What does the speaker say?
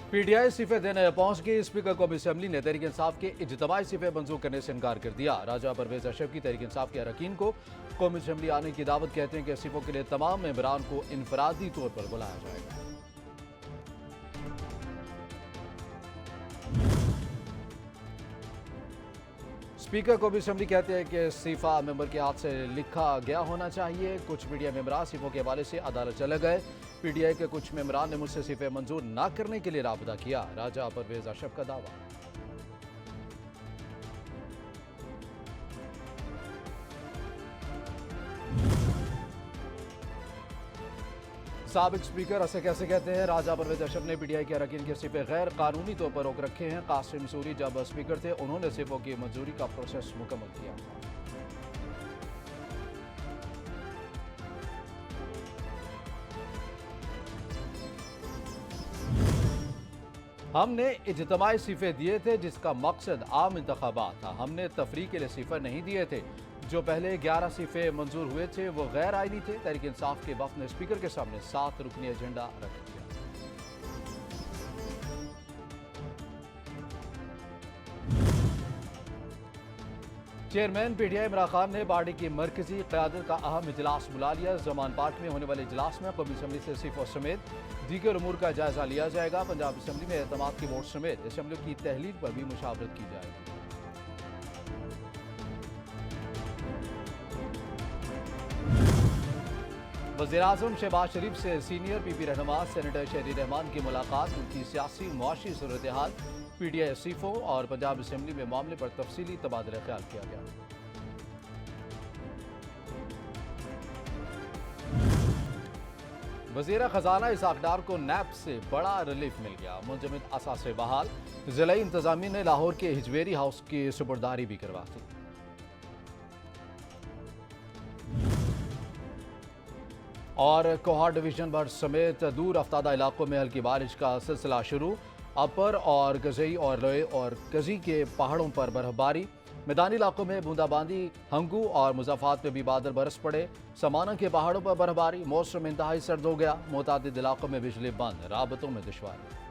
PTI इस्तीफे देने पहुंच गई। स्पीकर कौमी असम्बली ने तहरीक इंसाफ के इज्तिमाई इस्तीफे मंजूर करने से इनकार कर दिया। राजा परवेज अशरफ की तहरीक इंसाफ के अरकान को कौमी असम्बली आने की दावत, कहते हैं कि इस्तीफों के लिए तमाम मेंबरान को इनफरादी तौर पर बुलाया जाएगा। स्पीकर को भी असम्बली कहते हैं कि इस्तीफा मेंबर के हाथ से लिखा गया होना चाहिए। कुछ मीडिया मेंबरान इस्तीफों के हवाले से अदालत चले गए। पीटीआई के कुछ मेंबरान ने मुझसे इस्तीफे मंजूर न करने के लिए राबता किया। राजा परवेज अशरफ का दावा। साबिक स्पीकर ऐसे कैसे कहते हैं, राजा परवेज अशरफ ने पीटीआई के अरकान के इस्तीफे गैर कानूनी तौर पर रोक रखे हैं। कासिम सूरी जब स्पीकर थे, उन्होंने इस्तीफों की मंजूरी का प्रोसेस मुकम्मल किया। हमने इज्तिमाई इस्तीफे दिए थे जिसका मकसद आम इंतखाबात था। हमने तफरीक के लिए इस्तीफे नहीं दिए थे। जो पहले 11 इस्तीफे मंजूर हुए थे वो गैर आईनी थे। तहरीक इंसाफ के वफ्द ने स्पीकर के सामने 7 रुकनी एजेंडा रख दिया। चेयरमैन पीटीआई इमरान खान ने पार्टी की मरकजी क़यादत का अहम इजलास बुला लिया। जमान पार्क में होने वाले इजलास में कौमी असम्बली से इस्तीफों समेत दीगर उमूर का जायजा लिया जाएगा। पंजाब असम्बली में एतमाद की वोट समेत असम्बली की तहलील पर भी मुशावरत की जाएगी। वज़ीर-ए-आज़म शहबाज शरीफ से सीनियर पीपी रहनुमा सेनेटर शहरी रहमान की मुलाकात, उनकी सियासी मुआशी सूरत हाल, पीटीआई इस्तीफों और पंजाब असम्बली में मामले पर तफसीली तबादला ख्याल किया गया। वज़ीर खजाना इसहाक डार को नैब से बड़ा रिलीफ मिल गया। मुंजमद असासे बहाल, ज़िला इंतजामिया ने लाहौर के हिजवेरी हाउस की सुपुर्दारी भी करवा दी। और कोहार डिवीजन भर समेत दूर अफ्तादा इलाकों में हल्की बारिश का सिलसिला शुरू। अपर और गजई और लोए और कजी के पहाड़ों पर बर्फबारी। मैदानी इलाकों में बूंदाबांदी। हंगू और मुज़ाफात में भी बादल बरस पड़े। समाना के पहाड़ों पर बर्फबारी। मौसम इंतहाई सर्द हो गया। मुतादिद इलाकों में बिजली बंद, राबतों में दुश्वारी।